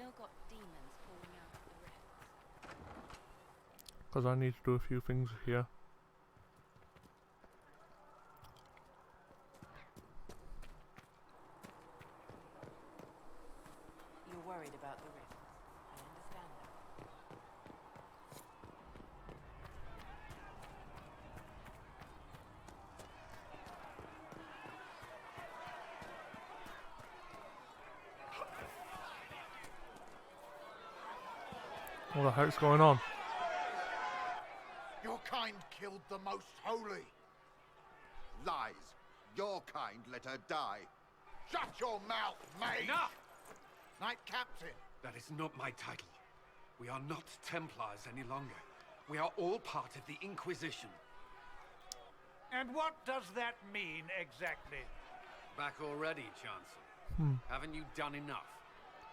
still got demons pouring out of the rifts? Because I need to do a few things here. You're worried about the rifts. I understand that. What the heck's going on? Your kind killed the most holy. Lies. Your kind let her die. Shut your mouth, mate! Enough! Knight Captain. That is not my title. We are not Templars any longer. We are all part of the Inquisition. And what does that mean exactly? Back already, Chancellor. Haven't you done enough?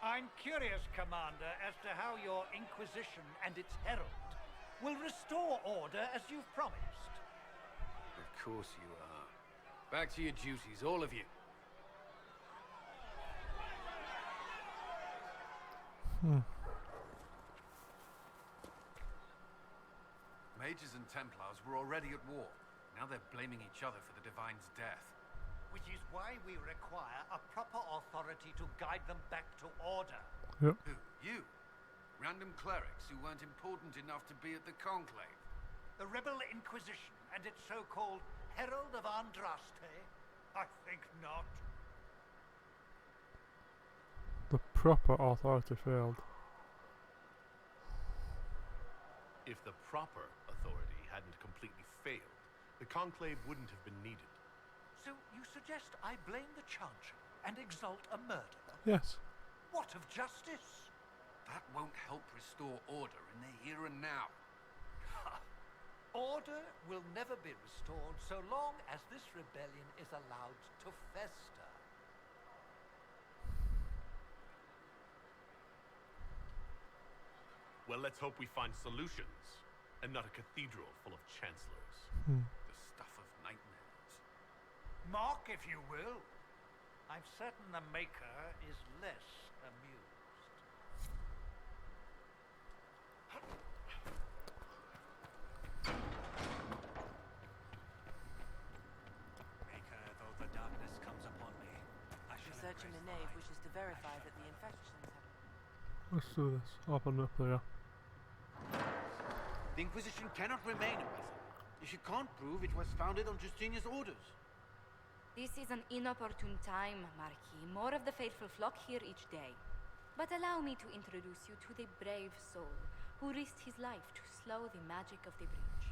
I'm curious, Commander, as to how your Inquisition and its herald will restore order as you've promised. Of course you are. Back to your duties, all of you. Mages and Templars were already at war. Now they're blaming each other for the Divine's death. Which is why we require a proper authority to guide them back to order. Yep. Who? You? Random clerics who weren't important enough to be at the Conclave? The Rebel Inquisition and its so-called Herald of Andraste? I think not. The proper authority failed. If the proper authority hadn't completely failed, the Conclave wouldn't have been needed. So you suggest I blame the Chancellor and exalt a murderer? Yes. What of justice? That won't help restore order in the here and now. Order will never be restored so long as this rebellion is allowed to fester. Well, let's hope we find solutions, and not a cathedral full of chancellors. The stuff of nightmares. Mock, if you will. I'm certain the Maker is less amused. Maker, though the darkness comes upon me, I shall Research in embrace the nave light. wishes to verify that the infections have... Let's do this. Open up there. The Inquisition cannot remain a prison if you can't prove it was founded on Justinian's orders. This is an inopportune time, Marquis. More of the faithful flock here each day. But allow me to introduce you to the brave soul who risked his life to slow the magic of the breach.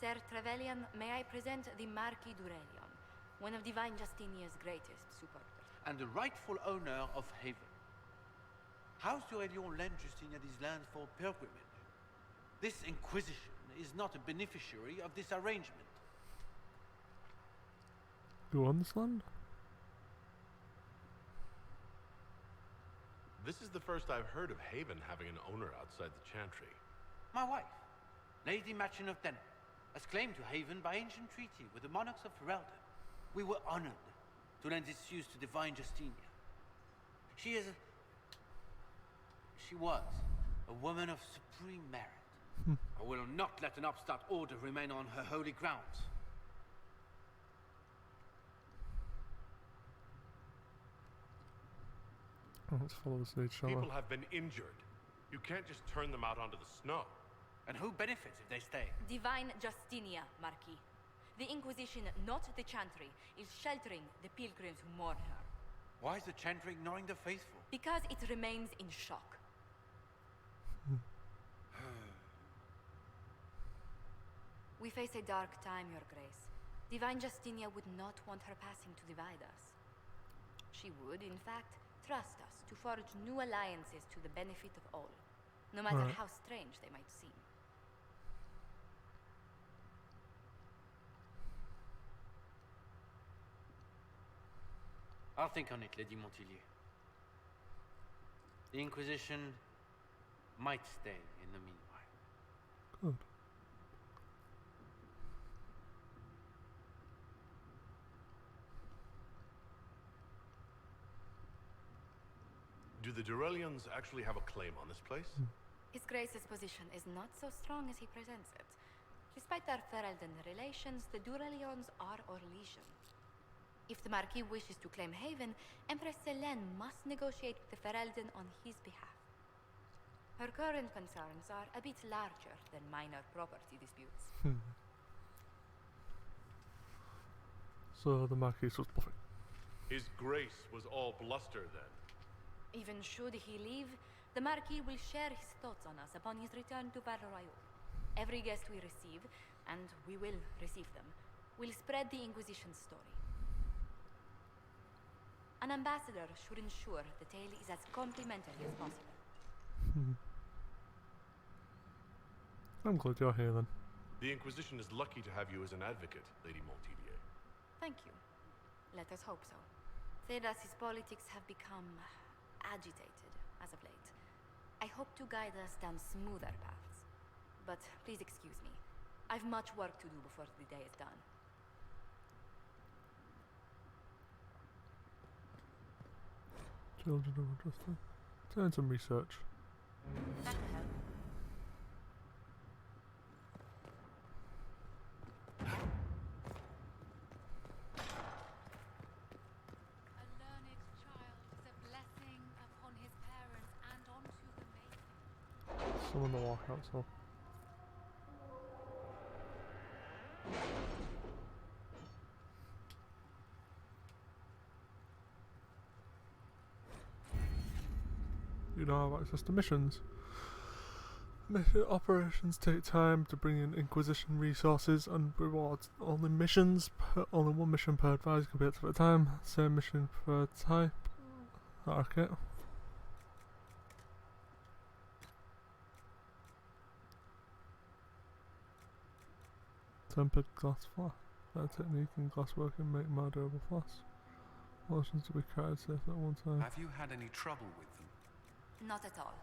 Sir Trevelyan, may I present the Marquis d'Aurelion, one of Divine Justinia's greatest supporters. And the rightful owner of Haven. House d'Aurelion lent Justinia these lands for pilgrimage. This Inquisition is not a beneficiary of this arrangement. You own this land? This is the first I've heard of Haven having an owner outside the Chantry. My wife, Lady Machin of Denham, has claimed to Haven by ancient treaty with the monarchs of Ferelden. We were honored to lend its use to Divine Justinia. She was a woman of supreme merit. I will not let an upstart order remain on her holy grounds. Let's follow this lead, shall People we? have been injured. You can't just turn them out onto the snow. And who benefits if they stay? Divine Justinia, Marquis. The Inquisition, not the Chantry, is sheltering the pilgrims who mourn her. Why is the Chantry ignoring the faithful? Because it remains in shock. We face a dark time, Your Grace. Divine Justinia would not want her passing to divide us. She would, in fact, trust us to forge new alliances to the benefit of all, no matter how strange they might seem. I'll think on it, Lady Montilyet. The Inquisition might stay in the meanwhile. Good. Do the Durelions actually have a claim on this place? His Grace's position is not so strong as he presents it. Despite their Ferelden relations, the Durelions are our legion. If the Marquis wishes to claim Haven, Empress Selene must negotiate with the Ferelden on his behalf. Her current concerns are a bit larger than minor property disputes. So the Marquis was bluffing. His Grace was all bluster then. Even should he leave, the Marquis will share his thoughts on us upon his return to Val Royeaux. Every guest we receive, and we will receive them, will spread the Inquisition story. An ambassador should ensure the tale is as complimentary as possible. I'm glad you're here then. The Inquisition is lucky to have you as an advocate, Lady Montpellier. Thank you. Let us hope so. Thedas's politics have become agitated as of late. I hope to guide us down smoother paths. But please excuse me. I've much work to do before the day is done. Children of Justice. Doing some research. That will help. A learned child is a blessing upon his parents and onto the maiden. Someone to walk out, so. You don't have access to missions. Mission operations take time to bring in Inquisition resources and rewards. Only only one mission per advisor can be active at a time. Same mission per type. Okay. Tempered glass flask. That technique in glassworking make more durable flasks. Motions to be carried safe at one time. Have you had any trouble with them? Not at all.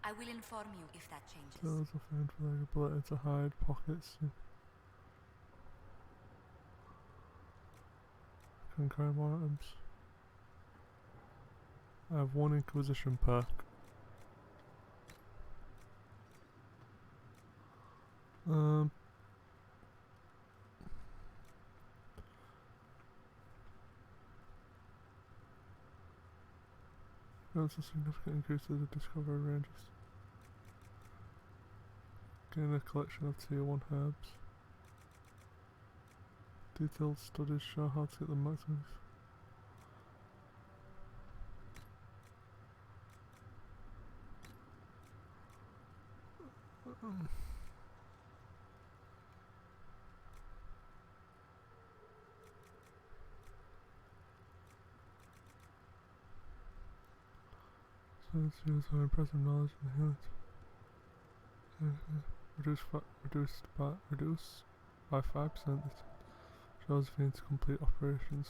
I will inform you if that changes. Tools are found for their ability to hide pockets. Can carry more items. I have one Inquisition perk. Grants a significant increase to the discovery ranges. Gain a collection of tier 1 herbs. Detailed studies show how to get the maximum. So it's used for impressive knowledge and healing. Reduce by 5%. This shows if you need to complete operations.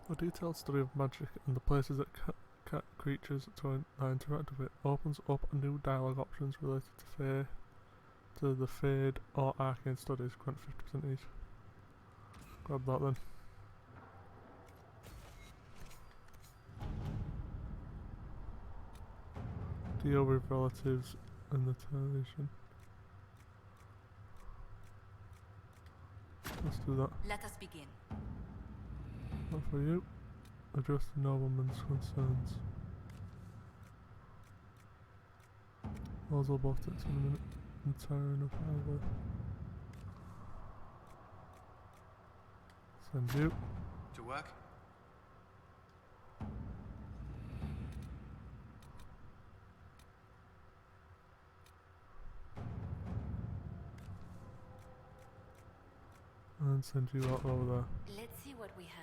A detailed study of magic and the places that creatures are interacted with opens up a new dialogue options related to the Fade or Arcane studies. Grant 50% each. Grab that then. Deal with relatives and the television. Let's do that. Let us begin. Not for you. Address the nobleman's concerns. Those will both take 10 minutes. I'm tiring of highway. Send you. To work? And send you out over there. Let's see what we have.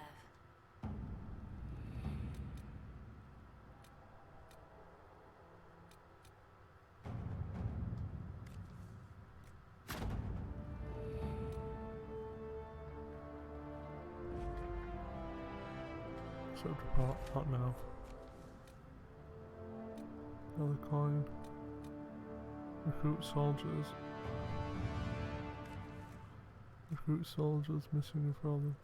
So depart not now. Another coin. Recruit soldiers. Recruit soldiers missing from them.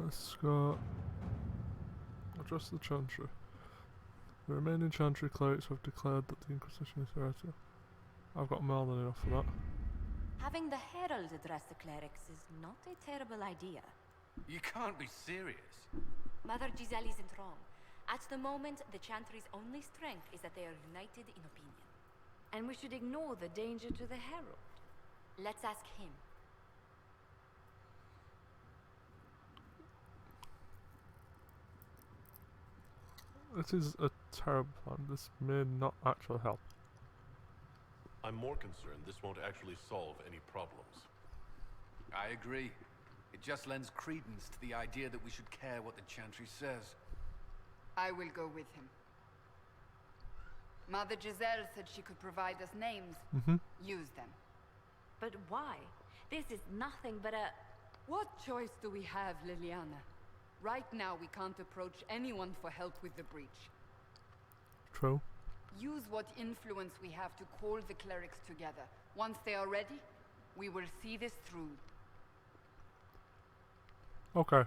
Let's go address the Chantry. The remaining Chantry clerics have declared that the Inquisition is heretic. I've got more than enough for that. Having the Herald address the clerics is not a terrible idea. You can't be serious. Mother Giselle isn't wrong. At the moment, the Chantry's only strength is that they are united in opinion. And we should ignore the danger to the Herald. Let's ask him. It is a terrible plan. This may not actually help. I'm more concerned this won't actually solve any problems. I agree. It just lends credence to the idea that we should care what the Chantry says. I will go with him. Mother Giselle said she could provide us names. Use them. But why? This is nothing but a... What choice do we have, Liliana? Right now, we can't approach anyone for help with the breach. True. Use what influence we have to call the clerics together. Once they are ready, we will see this through. Okay.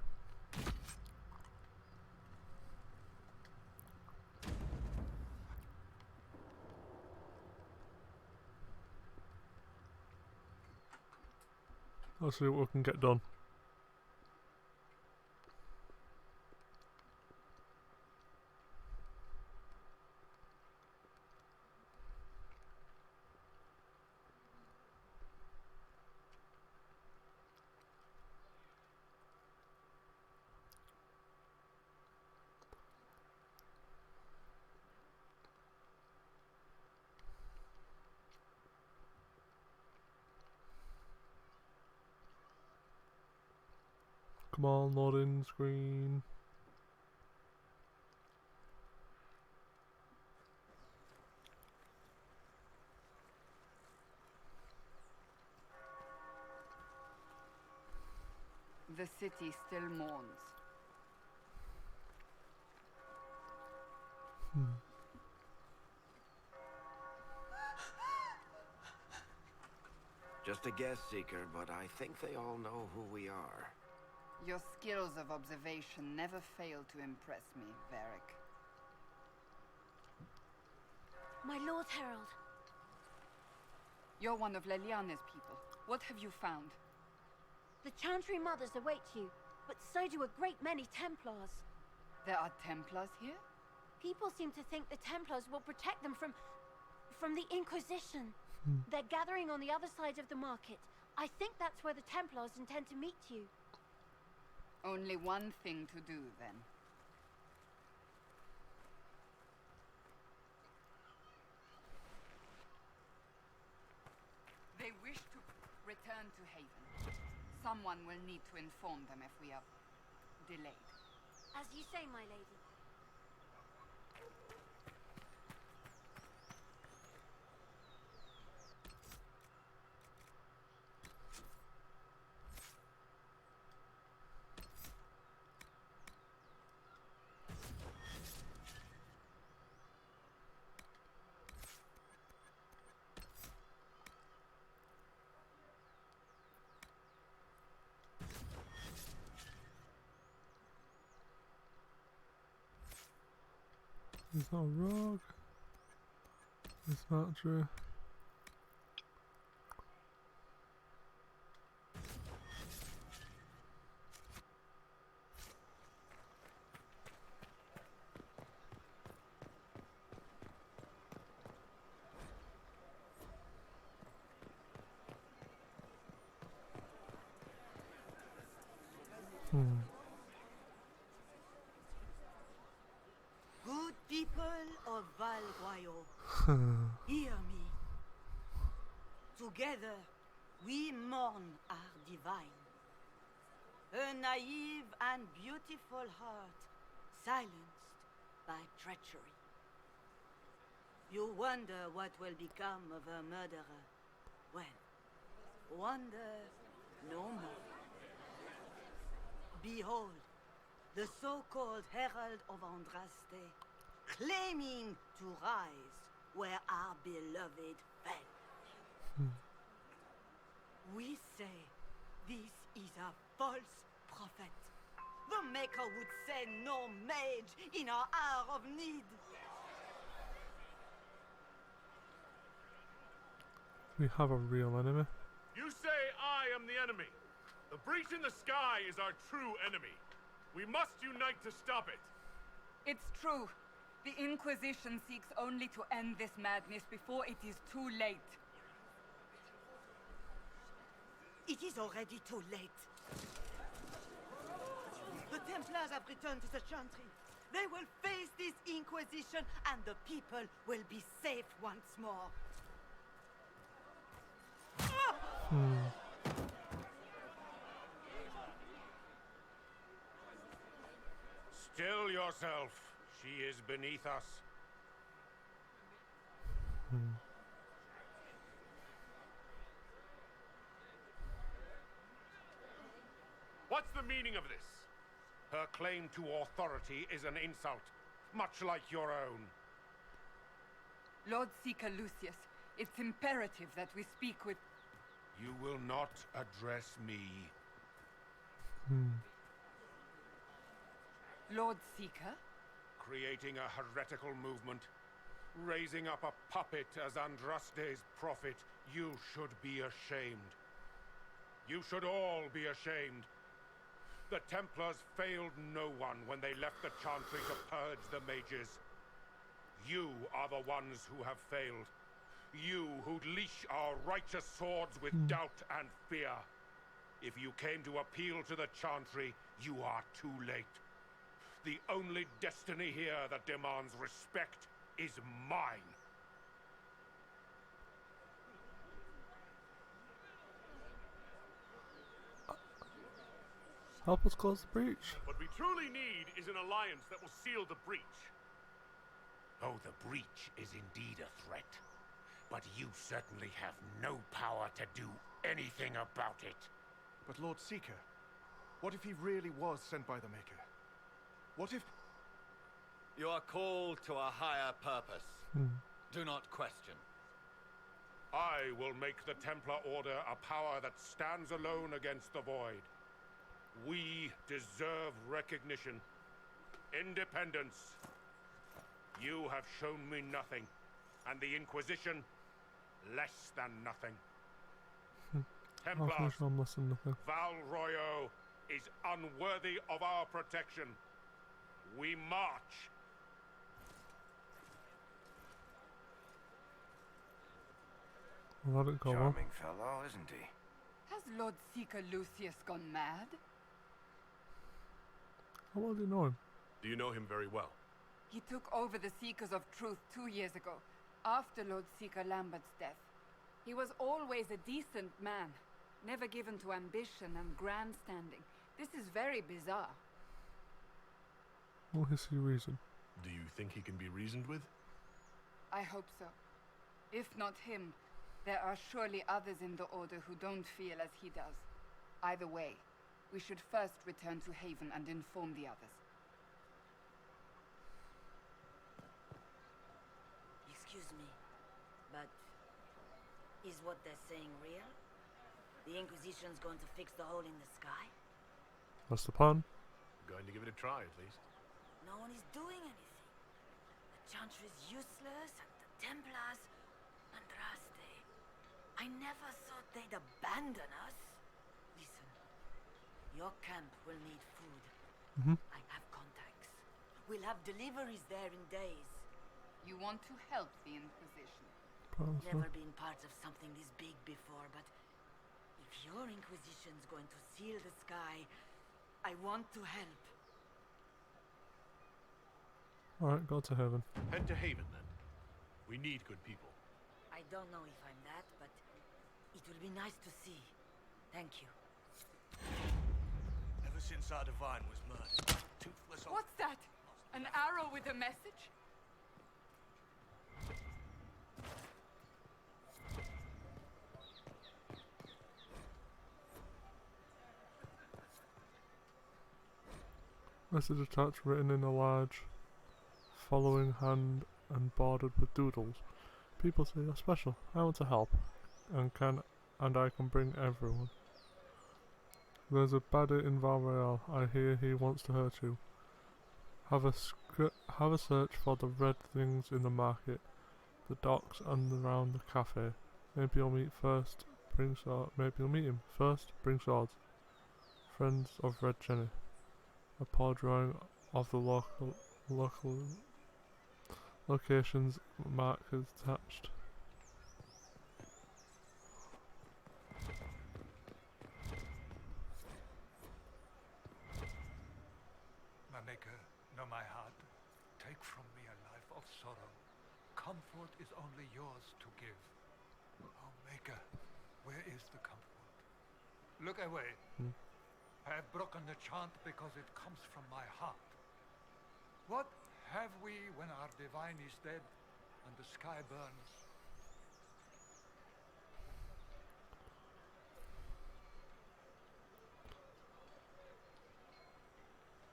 Let's see what we can get done. Come on, loading screen. The city still mourns. Just a guess, Seeker, but I think they all know who we are. Your skills of observation never fail to impress me, Varric. My Lord Herald. You're one of Leliana's people. What have you found? The Chantry Mothers await you, but so do a great many Templars. There are Templars here? People seem to think the Templars will protect them from the Inquisition. They're gathering on the other side of the market. I think that's where the Templars intend to meet you. Only one thing to do, then. They wish to return to Haven. Someone will need to inform them if we are delayed. As you say, my lady. He's not a rogue. It's not true. Good people of Val Royal, hear me. Together, we mourn our divine. A naive and beautiful heart, silenced by treachery. You wonder what will become of a murderer. Well, wonder no more. Behold, the so-called Herald of Andraste, claiming to rise where our beloved fell. We say this is a false prophet. The Maker would send no mage in our hour of need. We have a real enemy. You say I am the enemy. The breach in the sky is our true enemy. We must unite to stop it. It's true. The Inquisition seeks only to end this madness before it is too late. It is already too late. The Templars have returned to the Chantry. They will face this Inquisition and the people will be safe once more. Still yourself. She is beneath us. What's the meaning of this? Her claim to authority is an insult, much like your own. Lord Seeker Lucius, it's imperative that we speak with... You will not address me. Lord Seeker? Creating a heretical movement, raising up a puppet as Andraste's prophet, you should be ashamed. You should all be ashamed. The Templars failed no one when they left the Chantry to purge the mages. You are the ones who have failed. You who leash our righteous swords with doubt and fear. If you came to appeal to the Chantry, you are too late. The only destiny here that demands respect is mine. Help us close the breach. What we truly need is an alliance that will seal the breach. Oh, the breach is indeed a threat. But you certainly have no power to do anything about it. But Lord Seeker, what if he really was sent by the Maker? What if... You are called to a higher purpose. Do not question. I will make the Templar Order a power that stands alone against the Void. We deserve recognition. Independence. You have shown me nothing, and the Inquisition, less than nothing. Templars, Val Royo is unworthy of our protection. We march. Well, let it go on. Charming fellow, isn't he? Has Lord Seeker Lucius gone mad? How well do you know him? Do you know him very well? He took over the Seekers of Truth 2 years ago, after Lord Seeker Lambert's death. He was always a decent man, never given to ambition and grandstanding. This is very bizarre. What is he reason? Do you think he can be reasoned with? I hope so. If not him, there are surely others in the Order who don't feel as he does. Either way, we should first return to Haven and inform the others. Excuse me, but is what they're saying real? The Inquisition's going to fix the hole in the sky? That's the plan. Going to give it a try, at least. No one is doing anything. The Chantry is useless, and the Templars... Andraste... I never thought they'd abandon us. Listen, your camp will need food. I have contacts. We'll have deliveries there in days. You want to help the Inquisition? Never been part of something this big before, but if your Inquisition's going to seal the sky, I want to help. Alright, go to Haven. Head to Haven, then. We need good people. I don't know if I'm that, but it will be nice to see. Thank you. Ever since our divine was murdered, toothless... What's that? An arrow with a message? Message attached, written in a large following hand and bordered with doodles. People say you're special. I want to help, and I can bring everyone. There's a baddie in Valreal. I hear he wants to hurt you. Have a search for the red things in the market, the docks, and around the cafe. Maybe you'll meet first. Maybe you'll meet him first. Bring swords. Friends of Red Jenny. A paw drawing of the local locations markers attached. My maker, know my heart. Take from me a life of sorrow. Comfort is only yours to give. Oh, maker, where is the comfort? Look away. I have broken the chant because it comes from my heart. What have we when our divine is dead and the sky burns?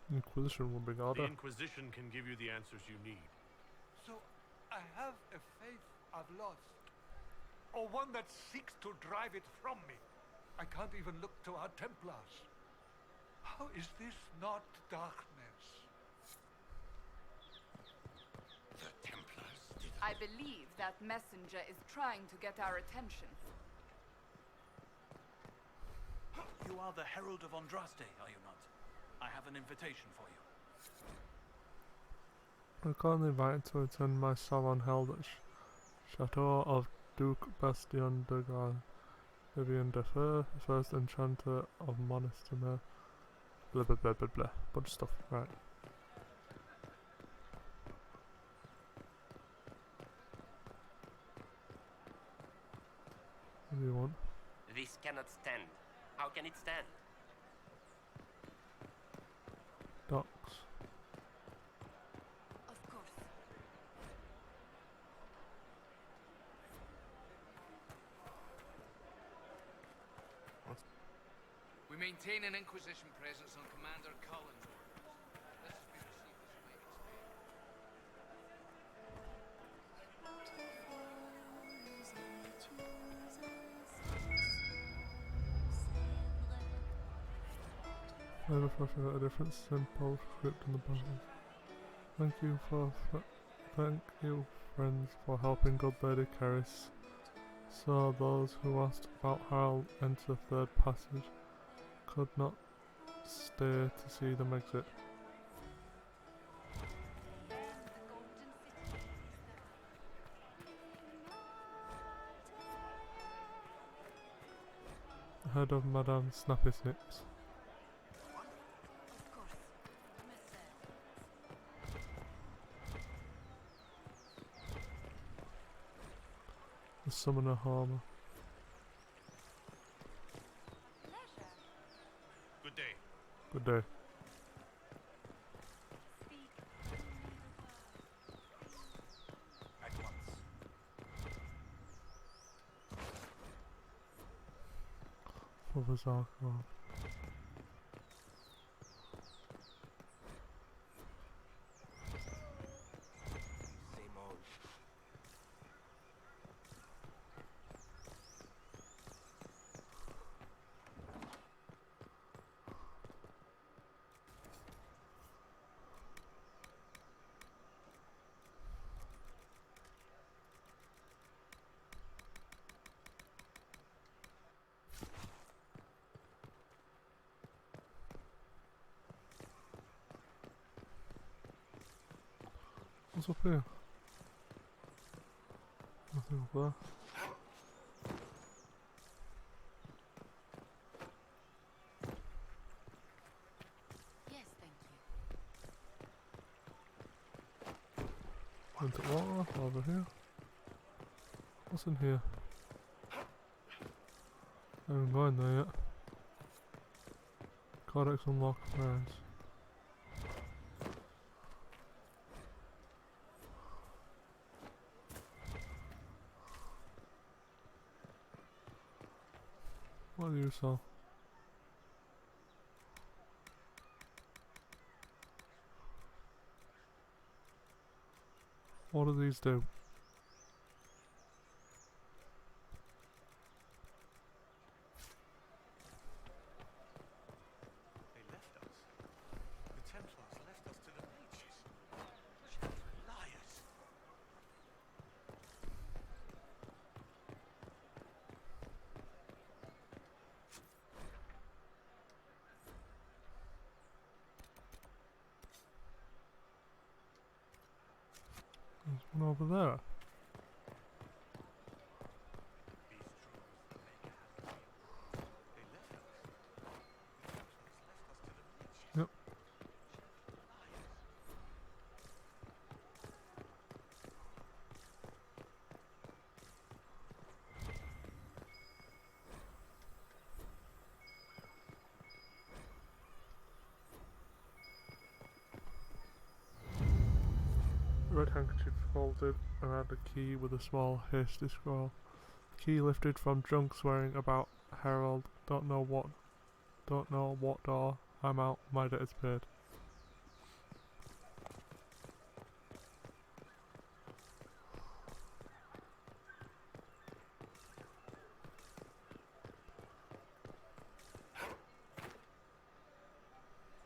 Inquisition will bring order. The Inquisition can give you the answers you need. So I have a faith I've lost, or one that seeks to drive it from me. I can't even look to our Templars. How is this not darkness? The Templars I believe that messenger is trying to get our attention. You are the Herald of Andraste, are you not? I have an invitation for you. I'm currently invited to attend my salon held at Chateau of Duke Bastion de Gaulle. Vivian de Fer, first enchanter of Monastemer. Blah blah blah blah blah. Bunch of stuff, right. What do you want? This cannot stand. How can it stand? Docks. Of course. We maintain an Inquisition presence on Commander Cullen's orders. This has been received as you may Never forget a different simple script in the Bible. Thank you, friends, for helping good Lady Caris. So those who asked about how to enter third passage could not stay to see them exit. Heard of Madame Snappy Snips. The Summoner Harmer. Good day. Good day. At once. For the Zarkov. What's up here? Nothing up there. Yes, thank you. Into water over here. What's in here? I haven't gone there yet. Codex unlocked. Nice. What do you sell? What do these do? They left us. The Templars left us to the mages. Liars. There's one over there. Yep. Red handkerchief folded around a key with a small hasty scroll. Key lifted from drunk swearing about Herald. Don't know what door. I'm out. My debt is paid.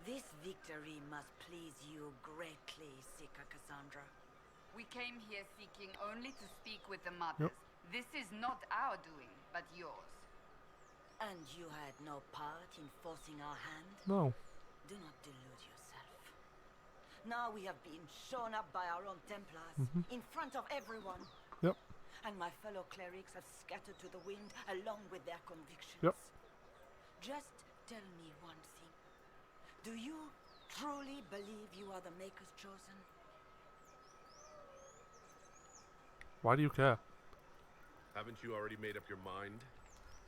This victory must please you greatly, Seeker Cassandra. We came here seeking only to speak with the mothers. Yep. This is not our doing, but yours. And you had no part in forcing our hand? No. Do not delude yourself. Now we have been shown up by our own Templars, in front of everyone. Yep. And my fellow clerics have scattered to the wind along with their convictions. Yep. Just tell me one thing. Do you truly believe you are the Maker's chosen? Why do you care? Haven't you already made up your mind?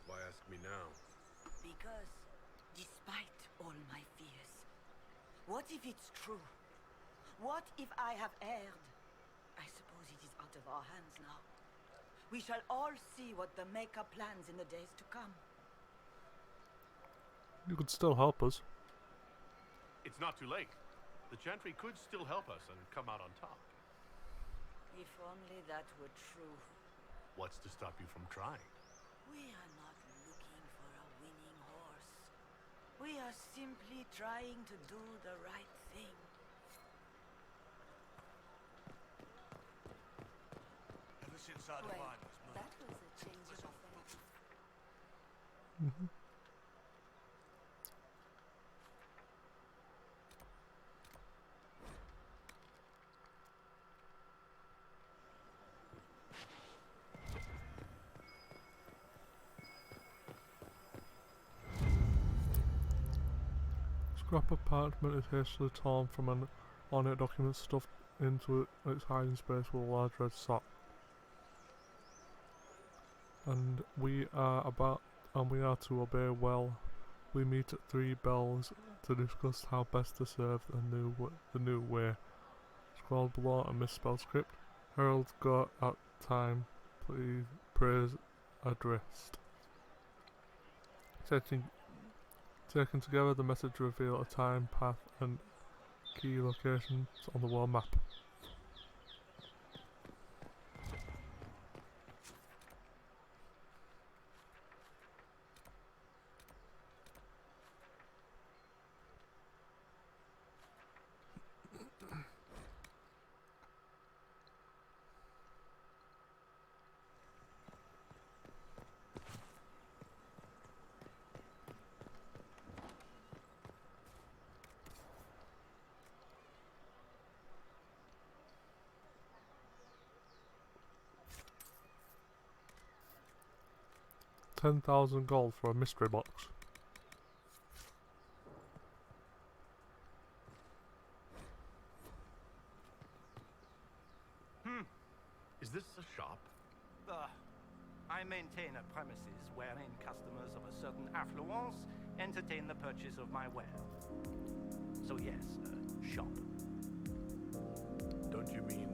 Why ask me now? Because, despite all my fears, what if it's true? What if I have erred? I suppose it is out of our hands now. We shall all see what the Maker plans in the days to come. You could still help us. It's not too late. The Chantry could still help us and come out on top. If only that were true. What's to stop you from trying? We are not looking for a winning horse. We are simply trying to do the right thing. Ever since our divine was murdered, that was a change of offense. Scrap of parchment is hastily torn from an ornate document stuffed into its hiding space with a large red sock. And we are to obey well. We meet at 3 bells to discuss how best to serve the new way. Scrolled below a misspelled script. Herald go at time. Please praise addressed. Taken together, the message reveal a time, path, and key locations on the world map. $10,000 gold for a mystery box. Is this a shop? I maintain a premises wherein customers of a certain affluence entertain the purchase of my ware. So yes, shop. Don't you mean...